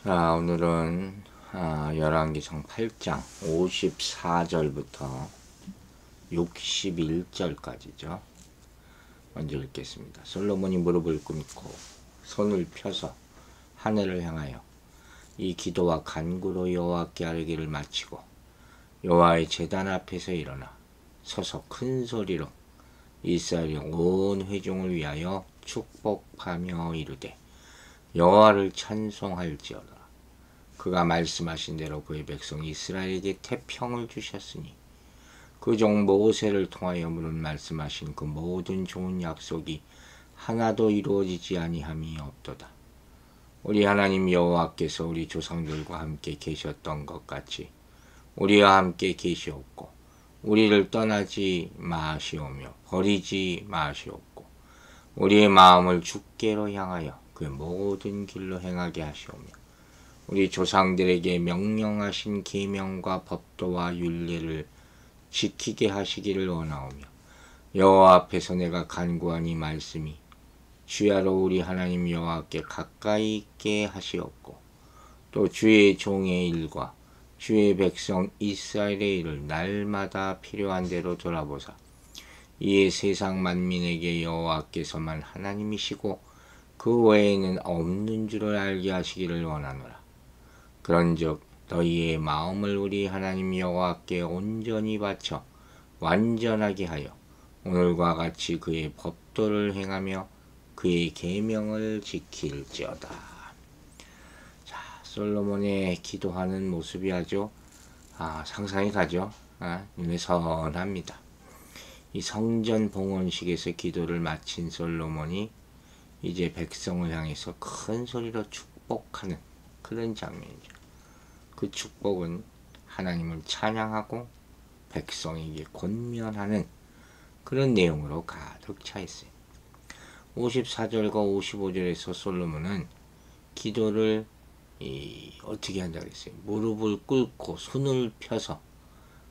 자, 오늘은 열왕기상 8장 54절부터 61절까지죠. 먼저 읽겠습니다. 솔로몬이 무릎을 꿇고 손을 펴서 하늘을 향하여 이 기도와 간구로 여호와께 아뢰기를 마치고 여호와의 제단 앞에서 일어나 서서 큰 소리로 이스라엘의 온 회중을 위하여 축복하며 이르되 여호와를 찬송할지어다. 그가 말씀하신 대로 그의 백성 이스라엘에게 태평을 주셨으니 그 종 모세를 통하여 물은 말씀하신 그 모든 좋은 약속이 하나도 이루어지지 아니함이 없도다. 우리 하나님 여호와께서 우리 조상들과 함께 계셨던 것 같이 우리와 함께 계시옵고 우리를 떠나지 마시오며 버리지 마시옵고 우리의 마음을 주께로 향하여 그 모든 길로 행하게 하시오며 우리 조상들에게 명령하신 계명과 법도와 율례를 지키게 하시기를 원하오며 여호와 앞에서 내가 간구한 이 말씀이 주야로 우리 하나님 여호와께 가까이 있게 하시옵고 또 주의 종의 일과 주의 백성 이스라엘의 일을 날마다 필요한 대로 돌아보사 이에 세상 만민에게 여호와께서만 하나님이시고 그 외에는 없는 줄을 알게 하시기를 원하노라. 그런즉 너희의 마음을 우리 하나님 여호와께 온전히 바쳐 완전하게 하여 오늘과 같이 그의 법도를 행하며 그의 계명을 지킬지어다. 자, 솔로몬의 기도하는 모습이 아주 상상이 가죠. 눈에 선합니다. 이 성전 봉헌식에서 기도를 마친 솔로몬이 이제 백성을 향해서 큰 소리로 축복하는 그런 장면이죠. 그 축복은 하나님을 찬양하고 백성에게 권면하는 그런 내용으로 가득 차 있어요. 54절과 55절에서 솔로몬은 기도를 어떻게 한다고 했어요? 무릎을 꿇고 손을 펴서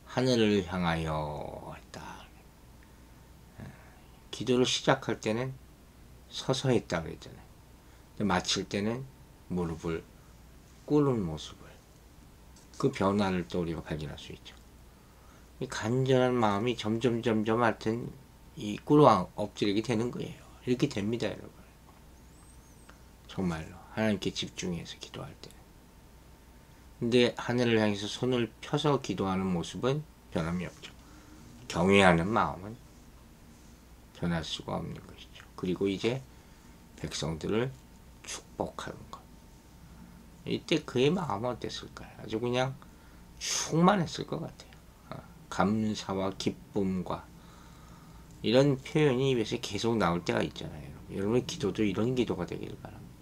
하늘을 향하여 했다. 기도를 시작할 때는 서서 했다 그랬잖아요. 마칠 때는 무릎을 꿇은 모습을, 그 변화를 또 우리가 발견할 수 있죠. 이 간절한 마음이 점점 하여튼 이 꿇어 엎드리게 되는 거예요. 이렇게 됩니다, 여러분. 정말로 하나님께 집중해서 기도할 때. 근데 하늘을 향해서 손을 펴서 기도하는 모습은 변함이 없죠. 경외하는 마음은 변할 수가 없는 것이죠. 그리고 이제 백성들을 축복하는 것. 이때 그의 마음은 어땠을까요? 아주 그냥 충만했을 것 같아요. 감사와 기쁨과 이런 표현이 입에서 계속 나올 때가 있잖아요. 여러분의 기도도 이런 기도가 되기를 바랍니다.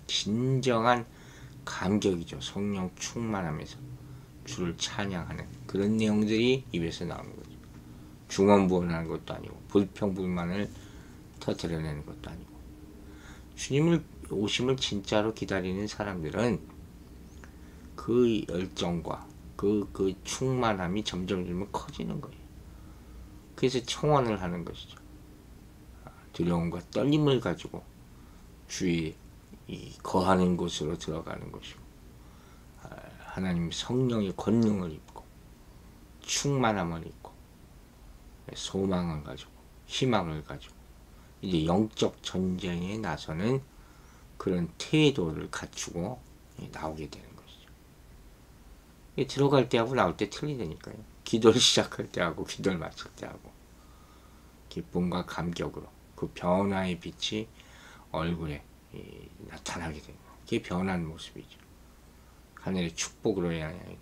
진정한 감격이죠. 성령 충만하면서 주를 찬양하는 그런 내용들이 입에서 나오는 거죠. 중언부언하는 것도 아니고 불평불만을 터뜨려내는 것도 아니고 주님을 오심을 진짜로 기다리는 사람들은 그 열정과 그 충만함이 점점 커지는 거예요. 그래서 청원을 하는 것이죠. 두려움과 떨림을 가지고 주의 거하는 곳으로 들어가는 것이고 하나님 성령의 권능을 입고 충만함을 입고 소망을 가지고 희망을 가지고 이제 영적 전쟁에 나서는 그런 태도를 갖추고 나오게 되는 것이죠. 들어갈 때하고 나올 때 틀리다니까요. 기도를 시작할 때하고 기도를 마칠 때하고 기쁨과 감격으로 그 변화의 빛이 얼굴에 나타나게 되는 거예요. 그게 변한 모습이죠. 하늘의 축복으로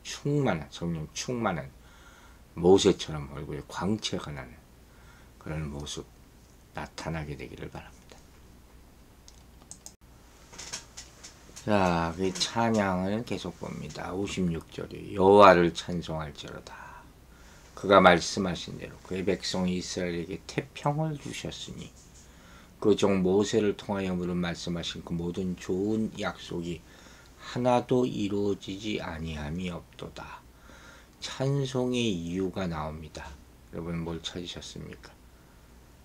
충만한 성령 충만한 모세처럼 얼굴에 광채가 나는 그런 모습 나타나게 되기를 바랍니다. 자, 그 찬양을 계속 봅니다. 56절에 여호와를 찬송할지어다. 그가 말씀하신 대로 그의 백성 이스라엘에게 태평을 주셨으니 그 종 모세를 통하여 물은 말씀하신 그 모든 좋은 약속이 하나도 이루어지지 아니함이 없도다. 찬송의 이유가 나옵니다. 여러분 뭘 찾으셨습니까?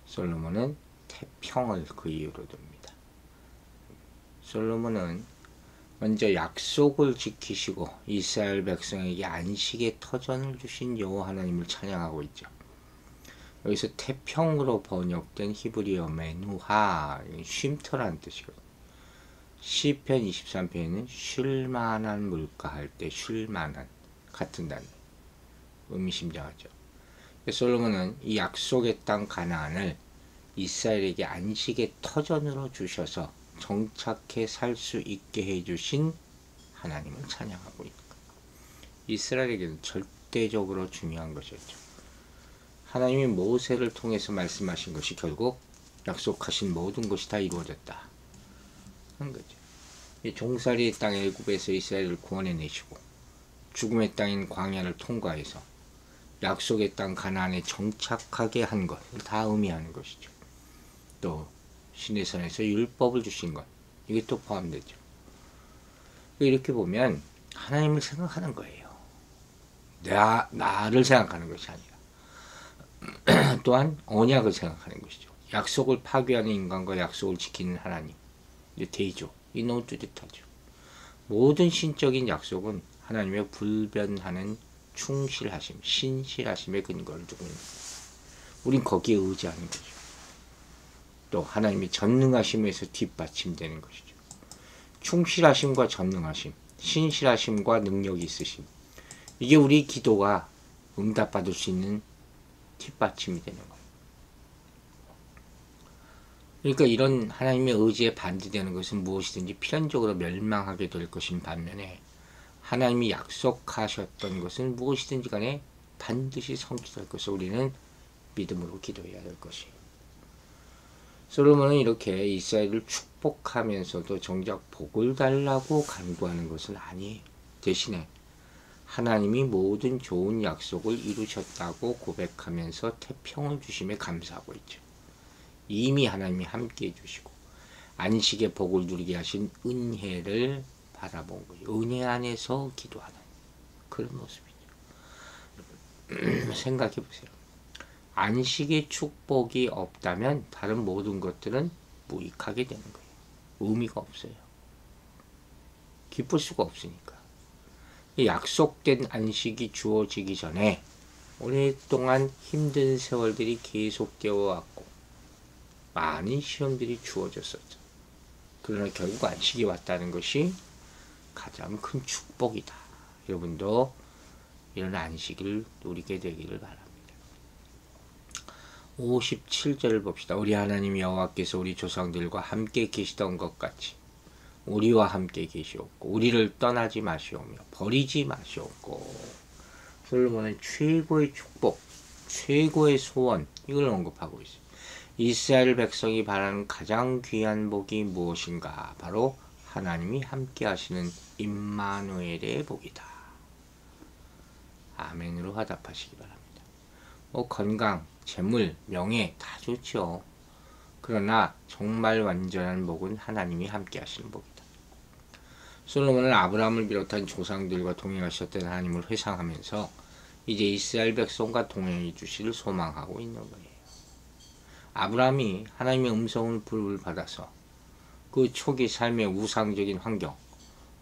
솔로몬은 태평을 그 이유로 듭니다. 솔로몬은 먼저 약속을 지키시고 이스라엘 백성에게 안식의 터전을 주신 여호와 하나님을 찬양하고 있죠. 여기서 태평으로 번역된 히브리어 메누하, 쉼터라는 뜻이거든요. 시편 23편에는 쉴만한 물가 할 때 쉴만한 같은 단어, 의미심장하죠. 솔로몬은 이 약속의 땅 가나안을 이스라엘에게 안식의 터전으로 주셔서 정착해 살 수 있게 해주신 하나님을 찬양하고 있는 거예요. 이스라엘에게는 절대적으로 중요한 것이었죠. 하나님이 모세를 통해서 말씀하신 것이 결국 약속하신 모든 것이 다 이루어졌다 하는 거죠. 이 종살이의 땅 애굽에서 이스라엘을 구원해내시고 죽음의 땅인 광야를 통과해서 약속의 땅 가나안에 정착하게 한 것을 다 의미하는 것이죠. 또 시내산에서 율법을 주신 것, 이게 또 포함되죠. 이렇게 보면 하나님을 생각하는 거예요. 나를 생각하는 것이 아니라 또한 언약을 생각하는 것이죠. 약속을 파괴하는 인간과 약속을 지키는 하나님, 이제 대조, 이 너무 뚜렷하죠. 모든 신적인 약속은 하나님의 불변하는 충실하심, 신실하심의 근거를 두고 있는 거예요. 우린 거기에 의지하는 거죠. 또 하나님의 전능하심에서 뒷받침되는 것이죠. 충실하심과 전능하심, 신실하심과 능력이 있으심, 이게 우리 기도가 응답받을 수 있는 뒷받침이 되는 거예요. 그러니까 이런 하나님의 의지에 반대되는 것은 무엇이든지 필연적으로 멸망하게 될 것인 반면에 하나님이 약속하셨던 것은 무엇이든지 간에 반드시 성취될 것을 우리는 믿음으로 기도해야 될 것이에요. 솔로몬은 이렇게 이스라엘을 축복하면서도 정작 복을 달라고 간구하는 것은 아니에요. 대신에 하나님이 모든 좋은 약속을 이루셨다고 고백하면서 태평을 주심에 감사하고 있죠. 이미 하나님이 함께 해주시고 안식의 복을 누리게 하신 은혜를 바라본 거죠. 은혜 안에서 기도하는 그런 모습이죠. 생각해 보세요. 안식의 축복이 없다면 다른 모든 것들은 무익하게 되는 거예요. 의미가 없어요. 기쁠 수가 없으니까. 약속된 안식이 주어지기 전에 오랫동안 힘든 세월들이 계속되어 왔고 많은 시험들이 주어졌었죠. 그러나 결국 안식이 왔다는 것이 가장 큰 축복이다. 여러분도 이런 안식을 누리게 되기를 바랍니다. 57절을 봅시다. 우리 하나님 여호와께서 우리 조상들과 함께 계시던 것 같이 우리와 함께 계시옵고 우리를 떠나지 마시오며 버리지 마시옵고. 솔로몬은 최고의 축복, 최고의 소원, 이걸 언급하고 있어요. 이스라엘 백성이 바라는 가장 귀한 복이 무엇인가? 바로 하나님이 함께 하시는 임마누엘의 복이다. 아멘으로 화답하시기 바랍니다. 건강, 재물, 명예 다 좋죠. 그러나 정말 완전한 복은 하나님이 함께 하시는 복이다. 솔로몬은 아브라함을 비롯한 조상들과 동행하셨던 하나님을 회상하면서 이제 이스라엘 백성과 동행해 주시를 소망하고 있는 거예요. 아브라함이 하나님의 음성을 받아서 그 초기 삶의 우상적인 환경,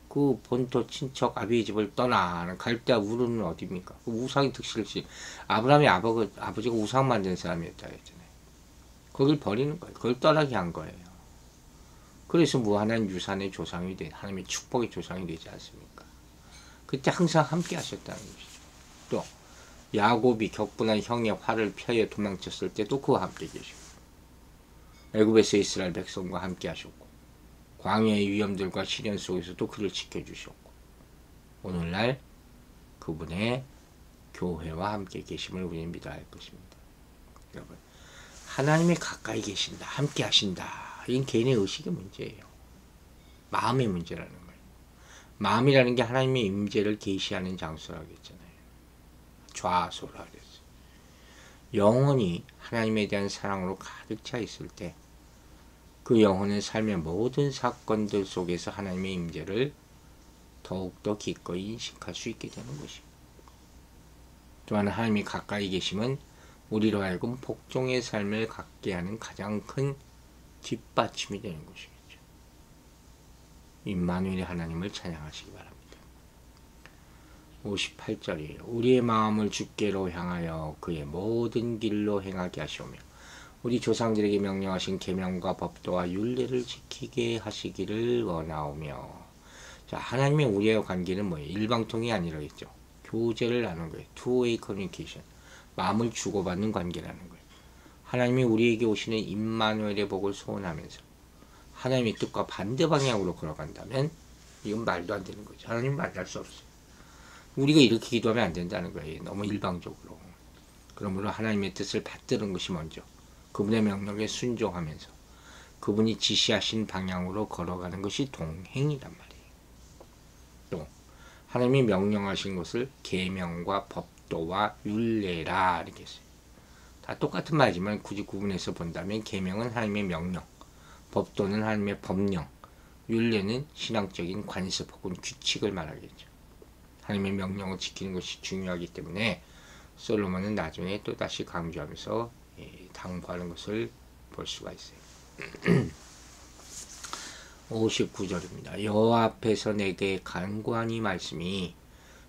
그 본토 친척 아비의 집을 떠나 갈대아 우르는 어디입니까? 그 우상이 득실시 아브라함의 아버지가 우상 만든 사람이었다 했잖아요. 거길 버리는 거예요. 그걸 떠나게 한 거예요. 그래서 무한한 유산의 조상이 하나님의 축복의 조상이 되지 않습니까? 그때 항상 함께 하셨다는 것이죠. 또 야곱이 격분한 형의 활을 피하여 도망쳤을 때도 그와 함께 계시고 애굽에서 이스라엘 백성과 함께 하셨고 광야의 위험들과 시련 속에서도 그를 지켜주셨고 오늘날 그분의 교회와 함께 계심을 우리는 믿어야 할 것입니다. 여러분, 하나님이 가까이 계신다, 함께 하신다. 이건 개인의 의식의 문제예요. 마음의 문제라는 거예요. 마음이라는 게 하나님의 임재를 계시하는 장소라고 했잖아요. 좌소라 그랬어요. 영혼이 하나님에 대한 사랑으로 가득 차 있을 때 그 영혼은 삶의 모든 사건들 속에서 하나님의 임재를 더욱더 기꺼이 인식할 수 있게 되는 것입니다. 또한 하나님이 가까이 계심은 우리로 하여금 복종의 삶을 갖게 하는 가장 큰 뒷받침이 되는 것이겠죠. 임마누엘의 하나님을 찬양하시기 바랍니다. 58절이에요. 우리의 마음을 주께로 향하여 그의 모든 길로 행하게 하시오며 우리 조상들에게 명령하신 계명과 법도와 율례를 지키게 하시기를 원하오며. 자, 하나님의 우리의 관계는 뭐예요? 일방통이 아니라겠죠. 교제를 나누는 거예요. two-way communication. 마음을 주고받는 관계라는 거예요. 하나님이 우리에게 오시는 임마누엘의 복을 소원하면서 하나님의 뜻과 반대 방향으로 걸어간다면 이건 말도 안 되는 거죠. 하나님 만날 수 없어요. 우리가 이렇게 기도하면 안 된다는 거예요. 너무 일방적으로. 그러므로 하나님의 뜻을 받드는 것이 먼저, 그분의 명령에 순종하면서 그분이 지시하신 방향으로 걸어가는 것이 동행이란 말이에요. 또 하나님이 명령하신 것을 계명과 법도와 율례라 이렇게 했어요. 다 똑같은 말이지만 굳이 구분해서 본다면 계명은 하나님의 명령, 법도는 하나님의 법령, 율례는 신앙적인 관습 혹은 규칙을 말하겠죠. 하나님의 명령을 지키는 것이 중요하기 때문에 솔로몬은 나중에 또다시 강조하면서 당부하는 것을 볼 수가 있어요. 59절입니다. 여호와 앞에서 내게 간구하니 말씀이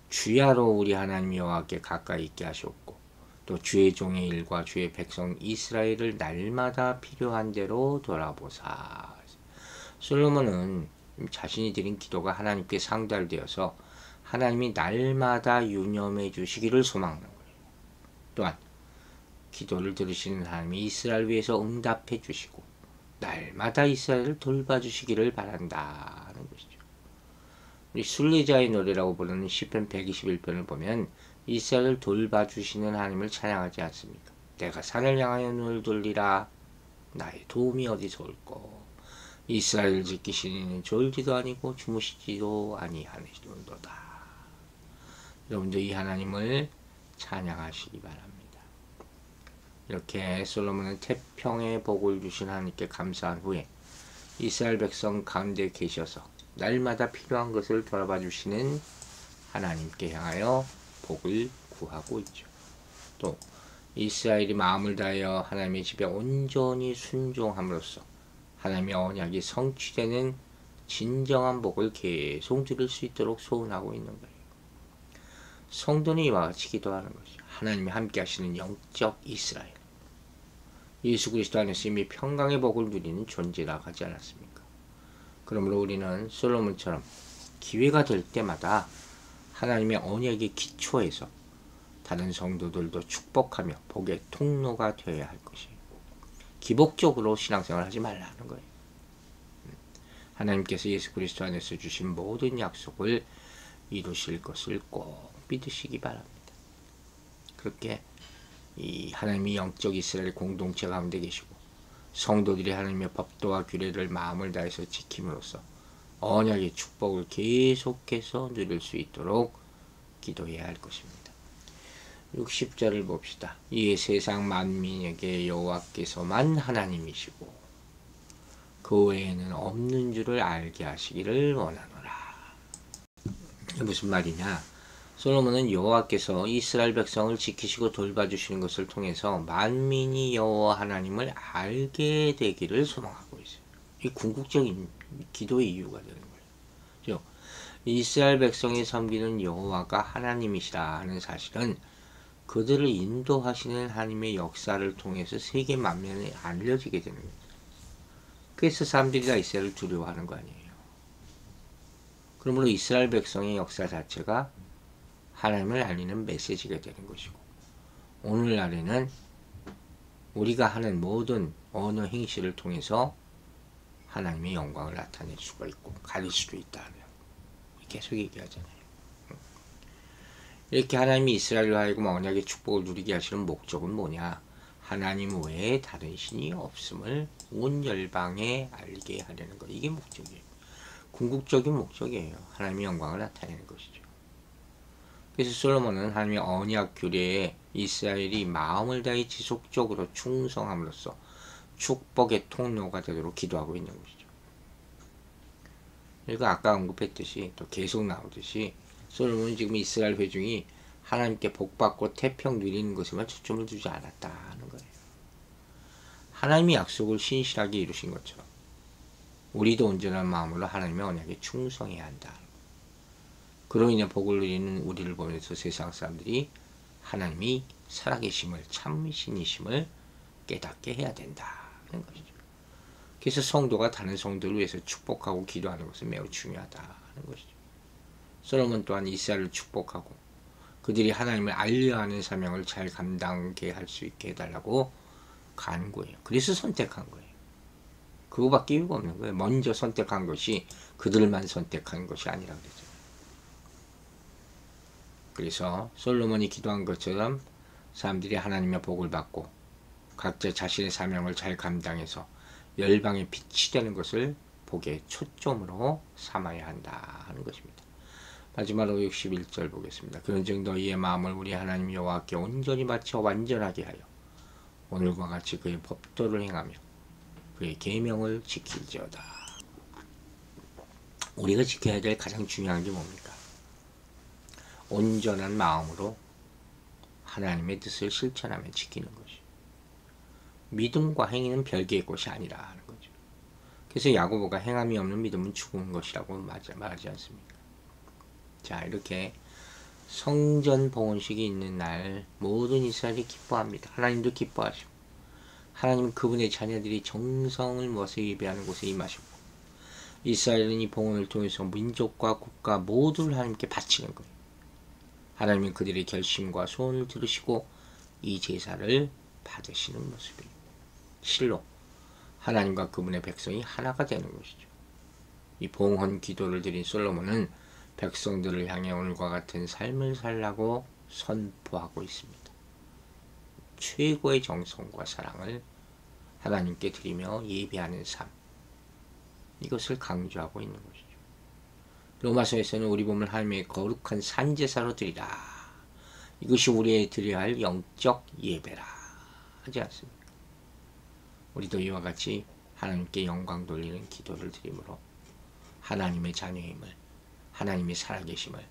주야로 우리 하나님 여호와께 가까이 있게 하셨고 또 주의 종의 일과 주의 백성 이스라엘을 날마다 필요한 대로 돌아보사. 솔로몬은 자신이 드린 기도가 하나님께 상달되어서 하나님이 날마다 유념해 주시기를 소망하는 거예요. 또한 기도를 들으시는 하나님이 이스라엘 위해서 응답해 주시고 날마다 이스라엘을 돌봐주시기를 바란다는 것이죠. 우리 순례자의 노래라고 부르는 시편 121편을 보면 이스라엘을 돌봐주시는 하나님을 찬양하지 않습니까? 내가 산을 향하여 눈을 돌리라. 나의 도움이 어디서 올꼬. 이스라엘을 지키시는 이는 졸지도 아니고 주무시지도 아니하시는도다. 여러분들 이 하나님을 찬양하시기 바랍니다. 이렇게 솔로몬은 태평의 복을 주신 하나님께 감사한 후에 이스라엘 백성 가운데 계셔서 날마다 필요한 것을 돌아봐 주시는 하나님께 향하여 복을 구하고 있죠. 또 이스라엘이 마음을 다하여 하나님의 집에 온전히 순종함으로써 하나님의 언약이 성취되는 진정한 복을 계속 누릴 수 있도록 소원하고 있는 거예요. 성도는 이와 같이 기도하는 것이 하나님이 함께 하시는 영적 이스라엘, 예수 그리스도 안에서 이미 평강의 복을 누리는 존재라 하지 않았습니까? 그러므로 우리는 솔로몬처럼 기회가 될 때마다 하나님의 언약의 기초에서 다른 성도들도 축복하며 복의 통로가 되어야 할 것이에요. 기복적으로 신앙생활을 하지 말라는 거예요. 하나님께서 예수 그리스도 안에서 주신 모든 약속을 이루실 것을 꼭 믿으시기 바랍니다. 그렇게 이 하나님이 영적 이스라엘 공동체 가운데 계시고 성도들이 하나님의 법도와 규례를 마음을 다해서 지킴으로써 언약의 축복을 계속해서 누릴 수 있도록 기도해야 할 것입니다. 60절을 봅시다. 이에 세상 만민에게 여호와께서만 하나님이시고 그 외에는 없는 줄을 알게 하시기를 원하노라. 이게 무슨 말이냐? 솔로몬은 여호와께서 이스라엘 백성을 지키시고 돌봐주시는 것을 통해서 만민이 여호와 하나님을 알게 되기를 소망하고 있어요. 이 궁극적인 기도의 이유가 되는 거예요. 이스라엘 백성이 섬기는 여호와가 하나님이시라 하는 사실은 그들을 인도하시는 하나님의 역사를 통해서 세계 만면에 알려지게 되는 거죠. 그래서 사람들이 다 이스라엘을 두려워하는 거 아니에요. 그러므로 이스라엘 백성의 역사 자체가 하나님을 알리는 메시지가 되는 것이고, 오늘날에는 우리가 하는 모든 언어 행실을 통해서 하나님의 영광을 나타낼 수가 있고 가릴 수도 있다는 계속 얘기하잖아요. 이렇게 하나님이 이스라엘로 하여금 언약의 축복을 누리게 하시는 목적은 뭐냐? 하나님 외에 다른 신이 없음을 온 열방에 알게 하려는 것. 이게 목적이에요. 궁극적인 목적이에요. 하나님의 영광을 나타내는 것이죠. 그래서 솔로몬은 하나님의 언약 규례에 이스라엘이 마음을 다해 지속적으로 충성함으로써 축복의 통로가 되도록 기도하고 있는 것이죠. 그리고 아까 언급했듯이 또 계속 나오듯이 솔로몬은 지금 이스라엘 회중이 하나님께 복받고 태평 누리는 것에만 초점을 두지 않았다는 거예요. 하나님이 약속을 신실하게 이루신 것처럼 우리도 온전한 마음으로 하나님의 언약에 충성해야 한다. 그로 인해 복을 누리는 우리를 보면서 세상 사람들이 하나님이 살아계심을, 참신이심을 깨닫게 해야 된다는 것이죠. 그래서 성도가 다른 성도를 위해서 축복하고 기도하는 것은 매우 중요하다는 것이죠. 솔로몬 또한 이스라엘을 축복하고 그들이 하나님을 알려야 하는 사명을 잘 감당하게 할 수 있게 해달라고 간구해요. 그래서 선택한 거예요. 그거밖에 이유가 없는 거예요. 먼저 선택한 것이 그들만 선택한 것이 아니라 그러죠. 그래서 솔로몬이 기도한 것처럼 사람들이 하나님의 복을 받고 각자 자신의 사명을 잘 감당해서 열방의 빛이 되는 것을 복의 초점으로 삼아야 한다 하는 것입니다. 마지막으로 61절 보겠습니다. 그런즉 너희의 마음을 우리 하나님 여호와께 온전히 바쳐 완전하게 하여 오늘과 같이 그의 법도를 행하며 그의 계명을 지킬지어다. 우리가 지켜야 될 가장 중요한 게 뭡니까? 온전한 마음으로 하나님의 뜻을 실천하며 지키는 것이. 믿음과 행위는 별개의 것이 아니라 하는 거죠. 그래서 야고보가 행함이 없는 믿음은 죽은 것이라고 말하지 않습니까? 자, 이렇게 성전 봉헌식이 있는 날 모든 이스라엘이 기뻐합니다. 하나님도 기뻐하시고 하나님은 그분의 자녀들이 정성을 모아서 예배하는 곳에 임하시고 이스라엘은 이 봉헌을 통해서 민족과 국가 모두를 하나님께 바치는 거예요. 하나님은 그들의 결심과 소원을 들으시고 이 제사를 받으시는 모습이에요. 실로 하나님과 그분의 백성이 하나가 되는 것이죠. 이 봉헌 기도를 드린 솔로몬은 백성들을 향해 오늘과 같은 삶을 살라고 선포하고 있습니다. 최고의 정성과 사랑을 하나님께 드리며 예배하는 삶, 이것을 강조하고 있는 것이죠. 로마서에서는 우리 몸을 하나님의 거룩한 산제사로 드리라. 이것이 우리의 드려야 할 영적 예배라 하지 않습니까? 우리도 이와 같이 하나님께 영광 돌리는 기도를 드림으로 하나님의 자녀임을, 하나님의 살아계심을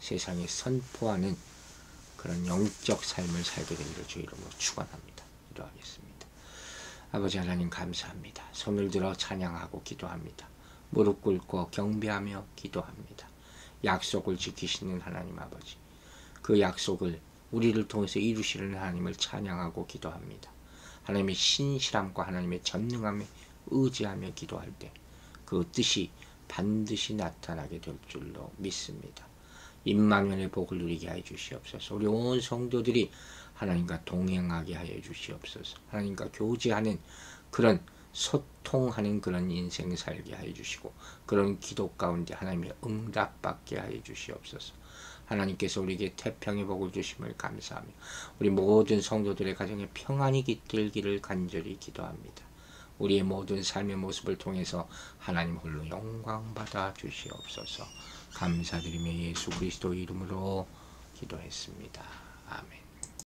세상에 선포하는 그런 영적 삶을 살게 되기를 주 이름으로 축원합니다. 기도하겠습니다. 아버지 하나님 감사합니다. 손을 들어 찬양하고 기도합니다. 무릎 꿇고 경배하며 기도합니다. 약속을 지키시는 하나님 아버지, 그 약속을 우리를 통해서 이루시는 하나님을 찬양하고 기도합니다. 하나님의 신실함과 하나님의 전능함에 의지하며 기도할 때 그 뜻이 반드시 나타나게 될 줄로 믿습니다. 임마누엘의 복을 누리게 하여 주시옵소서. 우리 온 성도들이 하나님과 동행하게 하여 주시옵소서. 하나님과 교제하는 그런 소통하는 그런 인생 살게 하여 주시고 그런 기도 가운데 하나님의 응답받게 하여 주시옵소서. 하나님께서 우리에게 태평의 복을 주심을 감사하며 우리 모든 성도들의 가정에 평안이 깃들기를 간절히 기도합니다. 우리의 모든 삶의 모습을 통해서 하나님 홀로 영광받아 주시옵소서. 감사드리며 예수 그리스도 이름으로 기도했습니다. 아멘.